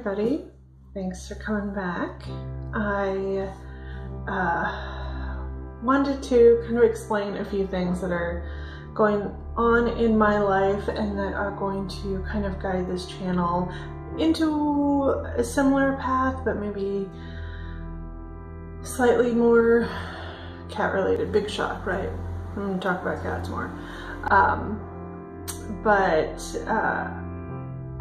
everybody. Thanks for coming back. I wanted to kind of explain a few things that are going on in my life and that are going to kind of guide this channel into a similar path, but maybe slightly more cat related. Big shock, right? I'm going to talk about cats more.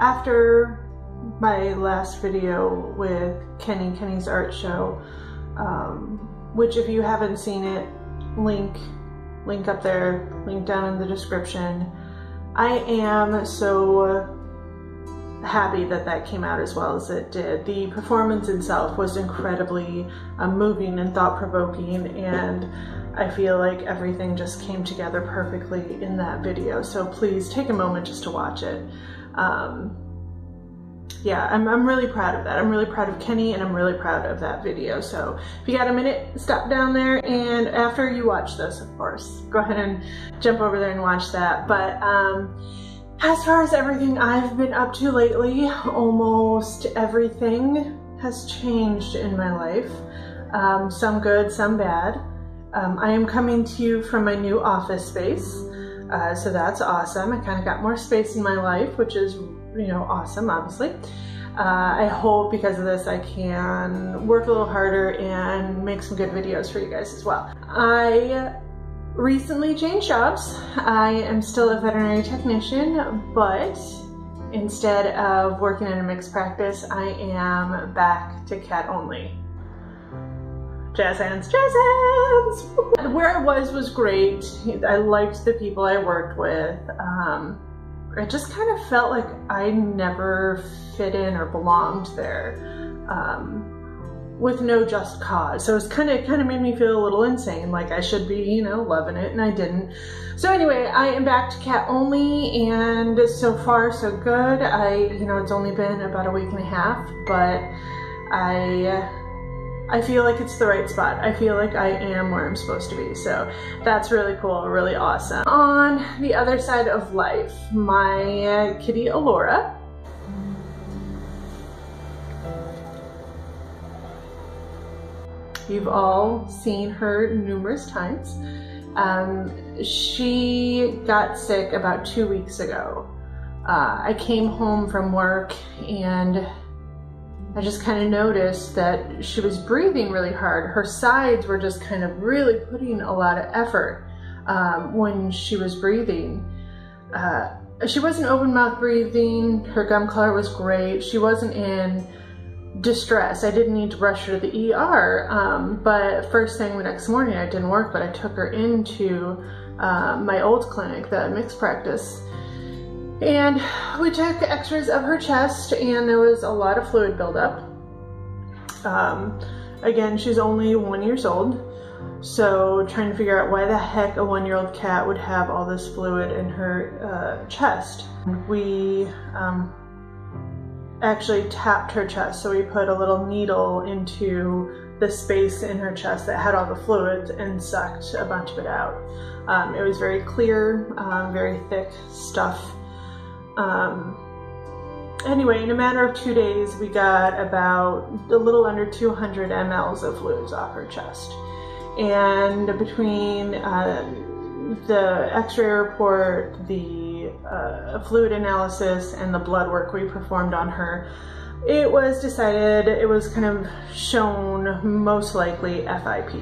After my last video with Kenny's art show, which if you haven't seen it, link up there, link down in the description. I am so happy that that came out as well as it did. The performance itself was incredibly moving and thought-provoking, and I feel like everything just came together perfectly in that video. So please take a moment just to watch it. Yeah, I'm really proud of that. I'm really proud of Kenny, and I'm really proud of that video. So if you got a minute, stop down there, and after you watch this, of course, go ahead and jump over there and watch that. But as far as everything I've been up to lately, almost everything has changed in my life. Some good, some bad. I am coming to you from my new office space, so that's awesome. I kind of got more space in my life, which is, you know, awesome, obviously. I hope because of this I can work a little harder and make some good videos for you guys as well. I recently changed jobs. I am still a veterinary technician, but instead of working in a mixed practice, I am back to cat only. Jazz hands, jazz hands! Where I was great. I liked the people I worked with. It just kind of felt like I never fit in or belonged there, with no just cause. So it kind of made me feel a little insane, like I should be, you know, loving it, and I didn't. So anyway, I am back to cat only, and so far so good. You know, it's only been about a week and a half, but I feel like it's the right spot. I feel like I am where I'm supposed to be. So that's really cool, really awesome. On the other side of life, my kitty Alora. You've all seen her numerous times. She got sick about 2 weeks ago. I came home from work and I just kind of noticed that she was breathing really hard. Her sides were just kind of really putting a lot of effort when she was breathing. She wasn't open mouth breathing. Her gum color was great. She wasn't in distress. I didn't need to rush her to the ER, but first thing the next morning, I didn't work, but I took her into my old clinic, the mixed practice. And we took x-rays of her chest, and there was a lot of fluid buildup. Again, she's only 1 year old, so trying to figure out why the heck a 1-year-old cat would have all this fluid in her chest. We actually tapped her chest, so we put a little needle into the space in her chest that had all the fluids and sucked a bunch of it out. It was very clear, very thick stuff. Anyway, in a matter of 2 days, we got about a little under 200 mLs of fluids off her chest. And between the x-ray report, the fluid analysis, and the blood work we performed on her, it was decided, it was kind of shown most likely FIP.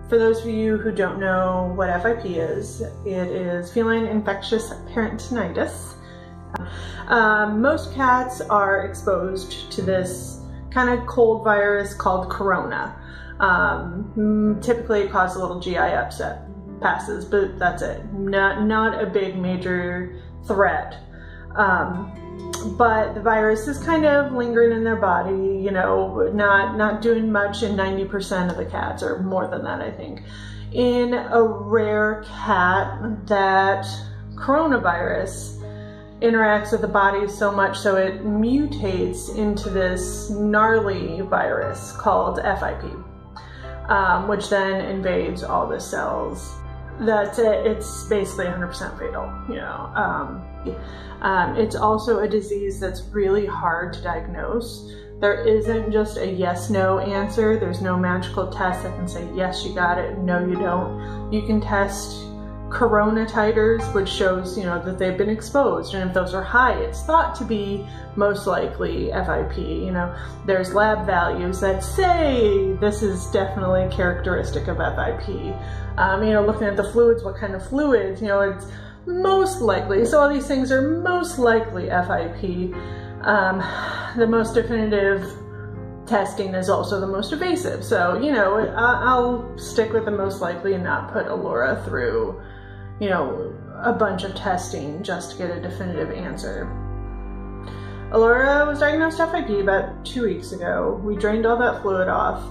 For those of you who don't know what FIP is, it is feline infectious peritonitis. Most cats are exposed to this kind of cold virus called corona. Typically it causes a little GI upset, passes, but that's it. Not a big major threat. But the virus is kind of lingering in their body, you know, not doing much in 90% of the cats, or more than that, I think. In a rare cat, that coronavirus interacts with the body so much so it mutates into this gnarly virus called FIP, which then invades all the cells that's it. It's basically 100% fatal, you know. It's also a disease that's really hard to diagnose. There isn't just a yes/no answer. There's no magical test that can say, yes, you got it, no, you don't. You can test corona titers, which shows, you know, that they've been exposed. And if those are high, it's thought to be most likely FIP. You know, there's lab values that say this is definitely characteristic of FIP. You know, looking at the fluids, what kind of fluids, you know, it's most likely. So all these things are most likely FIP. The most definitive testing is also the most evasive. So, you know, I'll stick with the most likely and not put Alora through, you know, a bunch of testing just to get a definitive answer. Alora was diagnosed FIP about 2 weeks ago. We drained all that fluid off.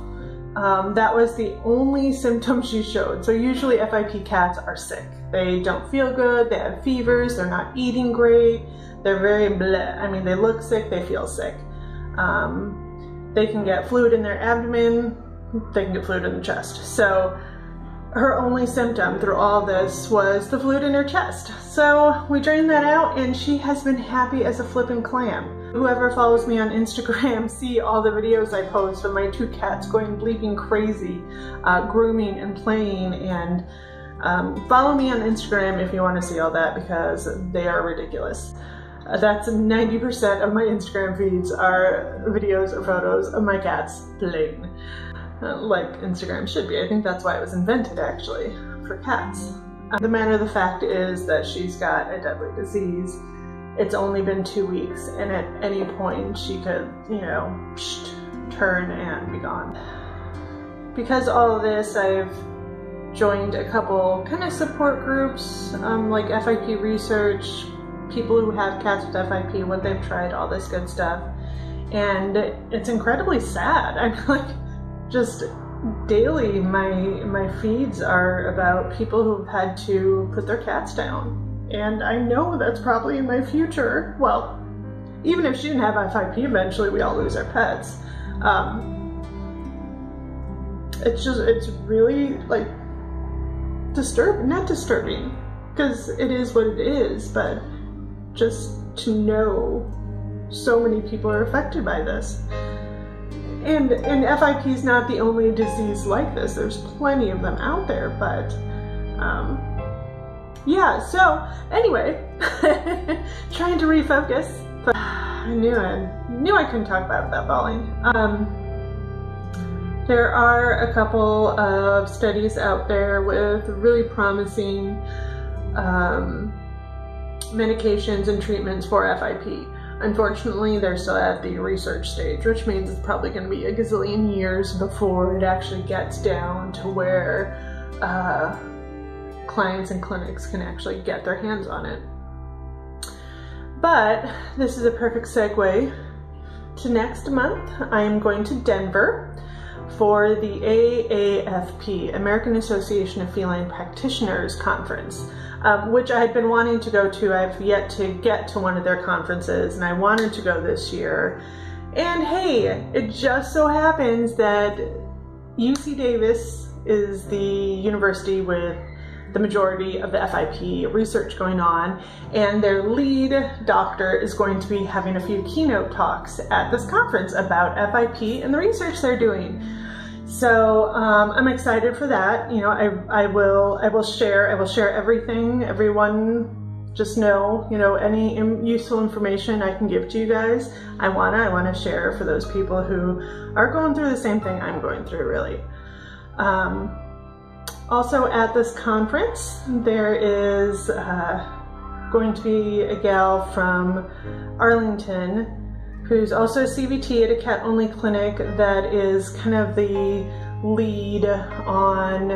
That was the only symptom she showed. So usually FIP cats are sick. They don't feel good, they have fevers, they're not eating great, they're very bleh. I mean, they look sick, they feel sick. They can get fluid in their abdomen, they can get fluid in the chest. So her only symptom through all this was the fluid in her chest. So we drained that out and she has been happy as a flippin' clam. Whoever follows me on Instagram see all the videos I post of my 2 cats going bleeping crazy, grooming and playing, and follow me on Instagram if you want to see all that because they are ridiculous. That's 90% of my Instagram feeds are videos or photos of my cats playing. Like Instagram should be. I think that's why it was invented, actually, for cats. The matter of the fact is that she's got a deadly disease. It's only been 2 weeks, and at any point she could, you know, turn and be gone. Because of all of this, I've joined a couple kind of support groups, like FIP research, people who have cats with FIP, what they've tried, all this good stuff. And it's incredibly sad. I'm like, just daily my feeds are about people who've had to put their cats down. And I know that's probably in my future. Well, even if she didn't have FIP, eventually we all lose our pets. It's really like not disturbing, because it is what it is, but just to know so many people are affected by this. And FIP is not the only disease like this. There's plenty of them out there, but yeah, so anyway, trying to refocus, but I knew I couldn't talk about it without bawling. There are a couple of studies out there with really promising medications and treatments for FIP. Unfortunately, they're still at the research stage, which means it's probably going to be a gazillion years before it actually gets down to where clients and clinics can actually get their hands on it. But this is a perfect segue to next month. I am going to Denver for the AAFP, American Association of Feline Practitioners Conference, which I had been wanting to go to. I've yet to get to one of their conferences, and I wanted to go this year. And hey, it just so happens that UC Davis is the university with the majority of the FIP research going on, and their lead doctor is going to be having a few keynote talks at this conference about FIP and the research they're doing. So I'm excited for that. You know, I will share everything. Everyone just know, you know, any useful information I can give to you guys, I wanna share for those people who are going through the same thing I'm going through, really. Also at this conference, there is going to be a gal from Arlington who's also a CVT at a cat-only clinic that is kind of the lead on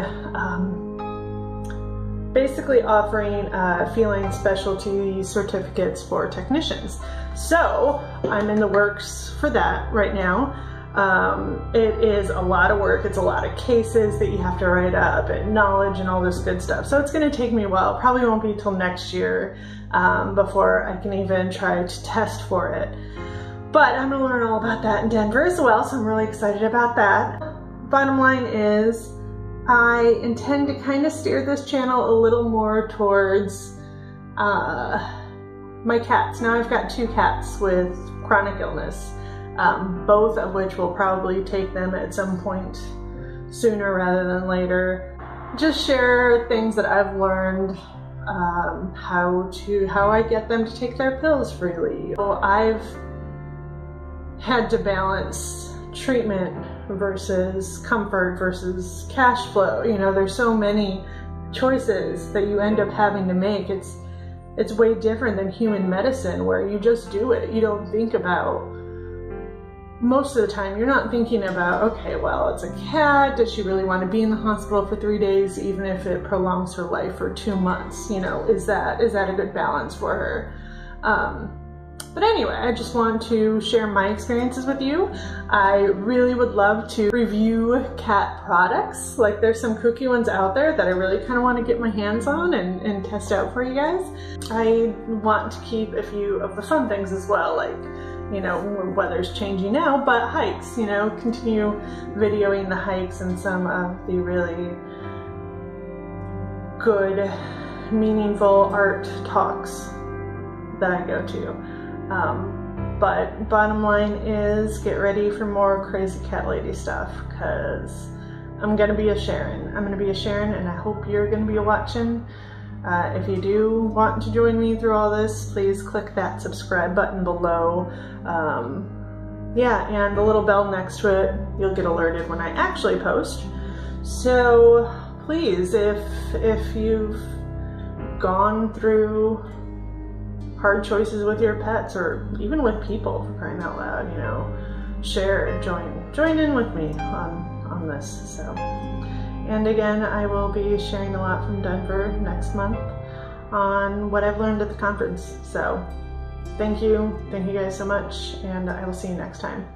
basically offering feline specialty certificates for technicians. So I'm in the works for that right now. It is a lot of work. It's a lot of cases that you have to write up and knowledge and all this good stuff. So it's going to take me a while. Probably won't be till next year before I can even try to test for it. But I'm going to learn all about that in Denver as well, so I'm really excited about that. Bottom line is, I intend to kind of steer this channel a little more towards my cats. Now I've got 2 cats with chronic illness, both of which will probably take them at some point sooner rather than later. Just share things that I've learned, how I get them to take their pills freely. So I've had to balance treatment versus comfort versus cash flow. You know, there's so many choices that you end up having to make. It's way different than human medicine where you just do it. You don't think about, most of the time you're not thinking about, okay, well, it's a cat, does she really want to be in the hospital for 3 days even if it prolongs her life for 2 months? You know, is that a good balance for her? But anyway, I just want to share my experiences with you. I really would love to review cat products. Like, there's some kooky ones out there that I really kind of want to get my hands on and test out for you guys. I want to keep a few of the fun things as well, like, you know, weather's changing now, but hikes, you know, continue videoing the hikes and some of the really good, meaningful art talks that I go to. But bottom line is, get ready for more crazy cat lady stuff, because I'm gonna be a Sharon. I'm gonna be a Sharon, and I hope you're gonna be watching. If you do want to join me through all this, please click that subscribe button below. Yeah, and the little bell next to it, you'll get alerted when I actually post. So please, if you've gone through hard choices with your pets, or even with people, for crying out loud, you know, join in with me on this. So, and again, I will be sharing a lot from Denver next month on what I've learned at the conference. So thank you guys so much, and I will see you next time.